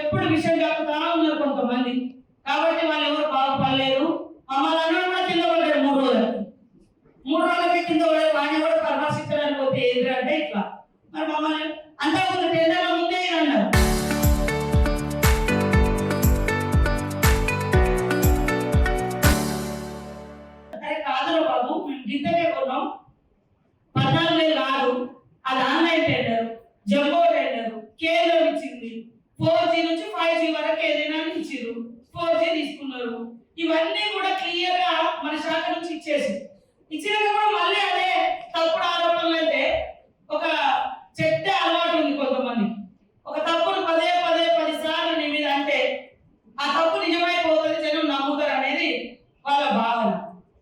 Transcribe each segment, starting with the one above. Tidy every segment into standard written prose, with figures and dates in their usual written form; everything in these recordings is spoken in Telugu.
ఎప్పుడు విషయం కలుపుతా ఉన్నారు కొంతమంది. కాబట్టి వాళ్ళు ఎవరు బాగుపడలేరు. మమ్మల్ని అన్న కూడా కింద పడ్డారు 3 రోజులకే కింద పడ్డారు. వాడిని కూడా పరామర్శించడానికి పోతే ఏంటంటే ఇట్లా మరి మమ్మల్ని అంతకుముందు టెండర్ల ముందే అన్నారు. అరే కాదురా బాబు, మేము గిద్దనే కొన్నాం, 14,000 కాదు, అది ఆన్లైన్ టెండర్, జంబో టెండర్, కేంద్రం ఇచ్చింది. 4G నుంచి 5G వరకు ఏదైనా ఇచ్చారు, 4G తీసుకున్నారు. ఇవన్నీ కూడా క్లియర్ గా మన శాఖ నుంచి ఇచ్చినాక కూడా మళ్ళీ అదే తప్పుడు ఆరోపణలు. అంటే ఒక చెడ్డ అలవాటు ఉంది కొంతమంది, ఒక తప్పును 10 సార్లు నీ మీద అంటే ఆ తప్పు నిజమైపోతుంది, జనం నమ్ముతారు అనేది వాళ్ళ భావన.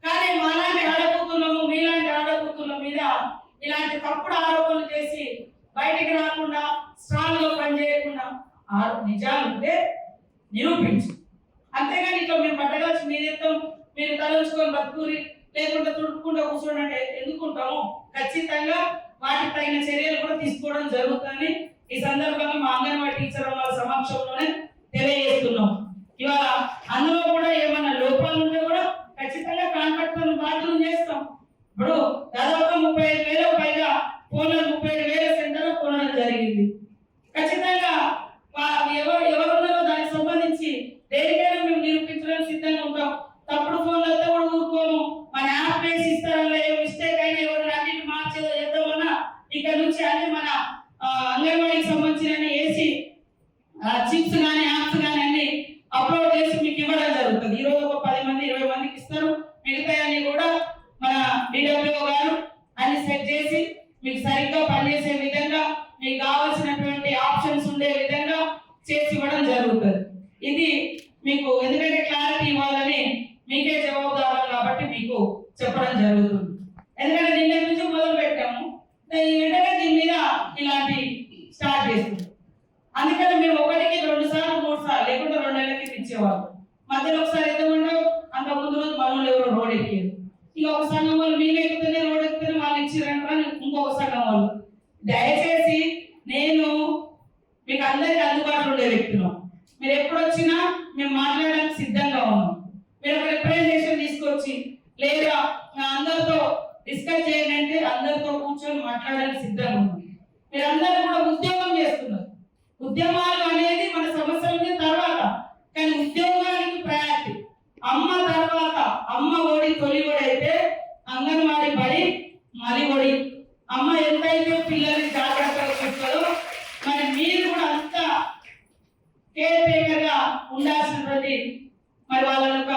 కానీ మాలాంటి ఆడకూతులము, మీలాంటి ఆడకూతుల మీద ఇలాంటి తప్పుడు ఆరోపణలు చేసి బయటికి రాకుండా, స్ట్రాంగ్ గా పనిచేయకుండా నిజాలుంటే నిరూపించు. అంతేగాని ఇట్లా మేము పట్టగలిసి మీరెత్తాం, మీరు తలంచుకొని బతుకూరి లేకుండా తుడుపుకుండా కూర్చోండి ఎందుకుంటాము. ఖచ్చితంగా వాటికి తగిన చర్యలు కూడా తీసుకోవడం జరుగుతుందని ఈ సందర్భంగా మా అంగన్వాడీ టీచర్ వాళ్ళ సమక్షంలోనే తెలియజేస్తున్నాం. ఇవాళ అందులో కూడా ఏమన్నా లోపాలు ఉంటే కూడా ఖచ్చితంగా కాంట్రాక్ట్ బాధ్యతలు చేస్తాం. ఇప్పుడు దాదాపు 35,000 పైగా ఫోన్లు, 35,000 సెంటర్ కొనడం జరిగింది. ఖచ్చితంగా ఎవరున్నారో దానికి సంబంధించి దేనికైనా మేము నిరూపించడానికి సిద్ధంగా ఉంటాం. తప్పుడు ఫోన్లు అయితే కూడా ఊరుకోము. మన యాప్ వేసి ఇస్తారో మిస్టేక్ అయినా ఎవరు అన్నింటి మార్చేదో చేద్దామన్నా ఇక్కడ నుంచి అన్ని మన అంగన్వాడీకి సంబంధించిన ఏసీ చిప్స్ కానీ యాప్స్ కానీ అన్ని అప్లోడ్ చేసి మీకు ఇవ్వడం జరుగుతుంది. ఈ రోజు ఒక 10 మంది 20 మందికి ఇస్తారు. మిగతా అన్ని కూడా మన డిడబ్ల్యూఓ గారు అన్ని సెట్ చేసి మీకు సరిగ్గా పనిచేసే విధంగా, మీకు కావాల్సినటువంటి ఆప్షన్స్ ఉండే విధంగా చేసి ఇవ్వడం జరుగుతుంది. ఇది మీకు ఎందుకంటే క్లారిటీ ఇవ్వాలని మీకే జవాబుదారు కాబట్టి మీకు చెప్పడం జరుగుతుంది. ఎందుకంటే నిన్న నుంచి మొదలు పెట్టాము, వెంటనే దీని మీద ఇలాంటి స్టార్ట్ చేస్తుంది. అందుకని మేము 1కి 2 సార్లు 3 సార్లు లేకుంటే 2 నెలలకి ఇచ్చేవాళ్ళు. మధ్యలో ఒకసారి ఎద్దమంటే అంత ముందు రోజు మనల్ని ఎవరో రోడ్ ఎక్కారు. ఇక ఒక సంఘం వాళ్ళు మేము ఎక్కుతేనే రోడ్ ఎక్కుతేనే వాళ్ళు ఇచ్చిరంటారు, ఇంకొక సంఘం వాళ్ళు. దయచేసి నేను మీకు అందరికీ అందుబాటులో ఉండే వ్యక్తులు, మీరు ఎప్పుడు వచ్చినా మేము మాట్లాడడానికి సిద్ధంగా ఉన్నాం. మీరు ఒక రిప్రజెంటేషన్ తీసుకొచ్చి లేదా అందరితో డిస్కస్ చేయండి అంటే అందరితో కూర్చొని మాట్లాడడానికి సిద్ధంగా ఉన్నాం. మీరందరూ కూడా ఉద్యోగం చేస్తున్నారు. ఉద్యమాలు అనేది మన సమస్యల తర్వాత, కానీ ఉద్యోగానికి ప్రయారిటీ. అమ్మ తర్వాత అమ్మ ఒడి తొలి ఒడి అయితే అంగన్వాడీ బడి మలి ఒడి. అమ్మ ఎంతైతే పిల్లల్ని జాగ్రత్తగా చూస్తారో మరి మీరు కూడా అంత కేర్ టేకర్ గా ఉండాల్సినటువంటి మరి వాళ్ళ యొక్క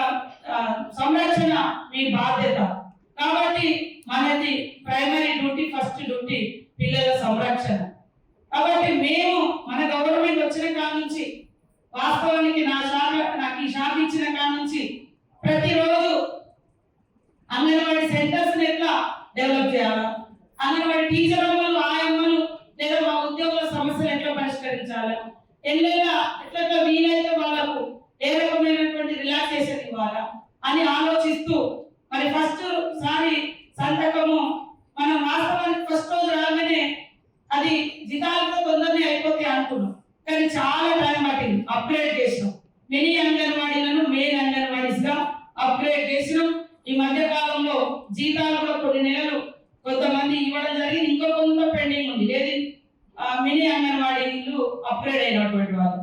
సంరక్షణ మీ బాధ్యత. కాబట్టి మనది ప్రైమరీ డ్యూటీ, ఫస్ట్ డ్యూటీ పిల్లల సంరక్షణ. కాబట్టి మేము మన గవర్నమెంట్ వచ్చిన కాడ నుంచి వాస్తవానికి నాకు ఈ శాఖ ఇచ్చిన కాడ నుంచి ప్రతిరోజు అంగన్వాడీ సెంటర్స్ ఎట్లా డెవలప్ చేయాలా, అంగన్వాడీ టీచర్ అమ్మలు, ఆయమ్మలు లేదా మా ఉద్యోగుల సమస్యలు ఎట్లా పరిష్కరించాలా, ఎట్లా వీలైతే వాళ్ళకు ఏ రకమైనటువంటి రిలాక్సేషన్ ఇవ్వాలా అని ఆలోచిస్తూ మరి ఫస్ట్ సారి సంతకము మనం వాస్తవానికి ఫస్ట్ రోజు రాగానే అది జితాలతో తొందరనే అయిపోతాయి అనుకున్నాం. కానీ చాలా టైం పట్టింది. అప్గ్రేడ్ చేసినాం, మినీ అంగన్వాడీలను మెయిన్ అంగన్వాడీస్ గా అప్గ్రేడ్ చేసినాం. ఈ మధ్య కాలంలో జీతాలు కూడా కొన్ని నెలలు కొంతమంది ఇవ్వడం జరిగింది, ఇంకో కొంత పెండింగ్ ఉంది. ఏది మినీ అంగన్వాడీలు అప్గ్రేడ్ అయినటువంటి వాళ్ళు.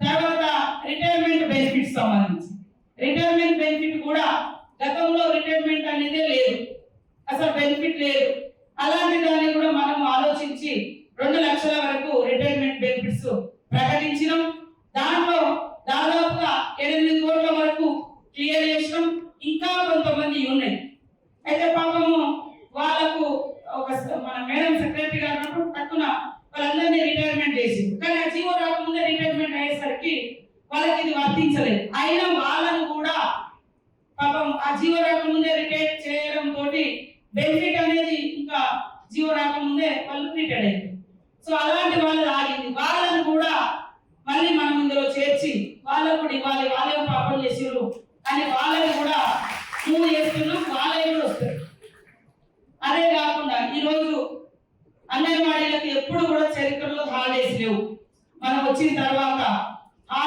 తర్వాత రిటైర్మెంట్ బెనిఫిట్స్ సంబంధించి రిటైర్మెంట్ బెనిఫిట్ కూడా గతంలో రిటైర్మెంట్ అనేది లేదు, అసలు బెనిఫిట్ లేదు. అలాంటి దాన్ని కూడా మనం ఆలోచించి 2 లక్షల వరకు రిటైర్మెంట్ బెనిఫిట్స్ ప్రకటించినాం. దాంట్లో దాదాపుగా 8 కోట్ల వరకు క్లియర్ చేసినాం. ఇంకా కొంతమంది ఉన్నాయి. అయితే పాపము వాళ్ళకు ఒక మన మేడం సెక్రటరీ గారు తక్కువ వాళ్ళందరినీ రిటైర్మెంట్ చేసింది. కానీ ఆ జీవో రాకముందే రిటైర్మెంట్ అయ్యేసరికి వాళ్ళకి ఇది వర్తించలేదు. అయినా వాళ్ళను కూడా పాపం ఆ జీవో రాకముందే రిటైర్ చేయడం తోటి బెనిఫిట్ అనేది ఇంకా జీవో రాకముందే వాళ్ళు రిటైర్ అయ్యారు. సో అలాంటి వాళ్ళు ఆగింది. వాళ్ళను కూడా మళ్ళీ మనం ఇందులో చేర్చి వాళ్ళకు కూడా ఇవ్వాలి. వాళ్ళే పాపం చేసారు అని వాళ్ళని కూడా మూవ్ చేస్తున్నాం. వాళ్ళే కూడా వస్తారు. అదే కాకుండా ఈరోజు అంగన్వాడీలకు ఎప్పుడు కూడా చరిత్రలో హాలిడేస్ లేవు. మనం వచ్చిన తర్వాత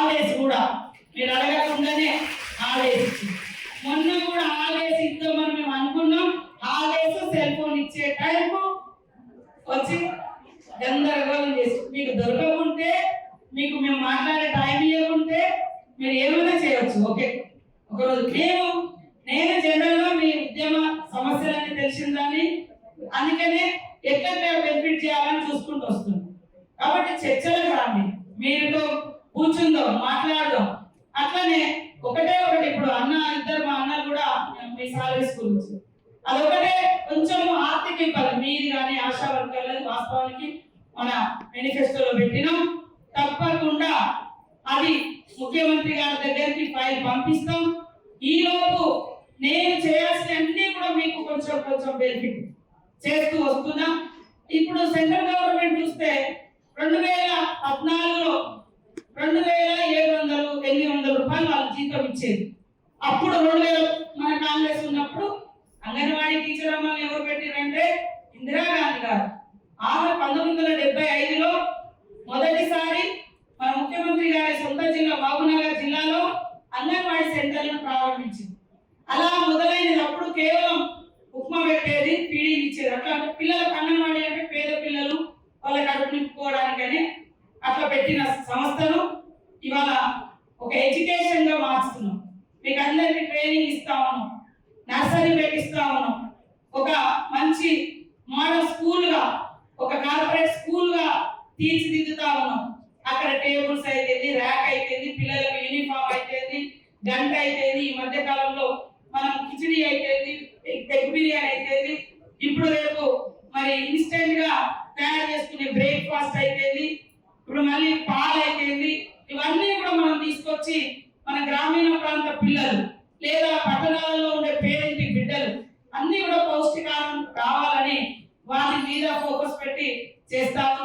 హాలిడేస్ కూడా మీరు అడగకుండానే హాలిడేస్ ఇచ్చింది. మొన్న కూడా హాలిడేస్ ఇద్దామని మేము అనుకున్నాం. హాలిడేస్ సెల్ ఫోన్ ఇచ్చే టైంకు వచ్చి గందరగోళం చేసి మీకు దొరకకుంటే, మీకు మేము మాట్లాడే టైం ఇవ్వకుంటే మీరు ఏమైనా చేయవచ్చు. ఓకే, ఒకరోజు నేను జనరల్గా మీ ఉద్యమ సమస్యలని తెలిసిందని, అందుకనే ఎట్లా బెనిఫిట్ చేయాలని చూసుకుంటూ వస్తున్నాం. కాబట్టి చర్చలకు రండి, మీరుతో కూర్చుందాం, మాట్లాడదాం. అట్లనే ఒకటి ఇప్పుడు ఇద్దరు మా అన్నలు కూడా మీ సాలరీస్ గురించి అదొకటే కొంచెం ఆర్థిక ఇబ్బంది మీది కానీ ఆశా వర్కర్లది వాస్తవానికి మన మేనిఫెస్టోలో పెట్టినాం. తప్పకుండా అది ముఖ్యమంత్రి గారి దగ్గరికి ఫైల్ పంపిస్తాం. ఈలోపు నేను చేయాల్సిన అన్ని కూడా మీకు కొంచెం బెనిఫిట్ చేస్తూ వస్తున్నాం. ఇప్పుడు సెంట్రల్ గవర్నమెంట్ చూస్తే 2014లో 2700-800 రూపాయలు వాళ్ళు జీతం ఇచ్చేది. అప్పుడు 2000 మన కాంగ్రెస్ ఉన్నప్పుడు అంగన్వాడీ టీచర్ అమ్మని ఎవరు పెట్టారంటే ఇందిరాగాంధీ గారు. ఆమె 1975లో మొదటిసారి మన ముఖ్యమంత్రి గారి సొంత జిల్లా మహబూబ్నగర్ జిల్లాలో అంగన్వాడీ సెంటర్లను ప్రారంభించింది. అలా మొదలైనది. అప్పుడు కేవలం ఉప్మా పెట్టేది, పీడీ ఇచ్చేది. అట్లా పిల్లలకు అంగన్వాడీ అంటే పేద పిల్లలు వాళ్ళ కడుపు నింపుకోవడానికని అట్లా పెట్టిన సంస్థను ఇవాళ ఒక ఎడ్యుకేషన్ గా మార్చుతున్నాం. మీకు అందరికీ ట్రైనింగ్ ఇస్తా ఉన్నాం, నర్సరీ పెట్టిస్తా ఉన్నాం, ఒక మంచి మోడల్ స్కూల్ గా, ఒక కార్పొరేట్ స్కూల్ గా తీర్చిదిద్దుతా ఉన్నాం. అక్కడ టేబుల్స్ అయితేది, ర్యాక్ అయితేది, పిల్లలకు యూనిఫామ్ అయితేది, గంట అయితేది, ఈ మధ్య కాలంలో మనం కిచిడి అయితేది, ఎగ్ బిర్యానీ అయితేది, ఇప్పుడు రేపు మరి ఇన్స్టెంట్ గా తయారు చేసుకునే బ్రేక్ఫాస్ట్ అయితేది, ఇప్పుడు మళ్ళీ పాలు అయితేది, ఇవన్నీ కూడా మనం తీసుకొచ్చి మన గ్రామీణ ప్రాంత పిల్లలు లేదా పట్టణాలలో ఉండే పేరెంట్ బిడ్డలు అన్ని కూడా పౌష్టికాహారం కావాలని వాటి మీద ఫోకస్ పెట్టి చేస్తాము.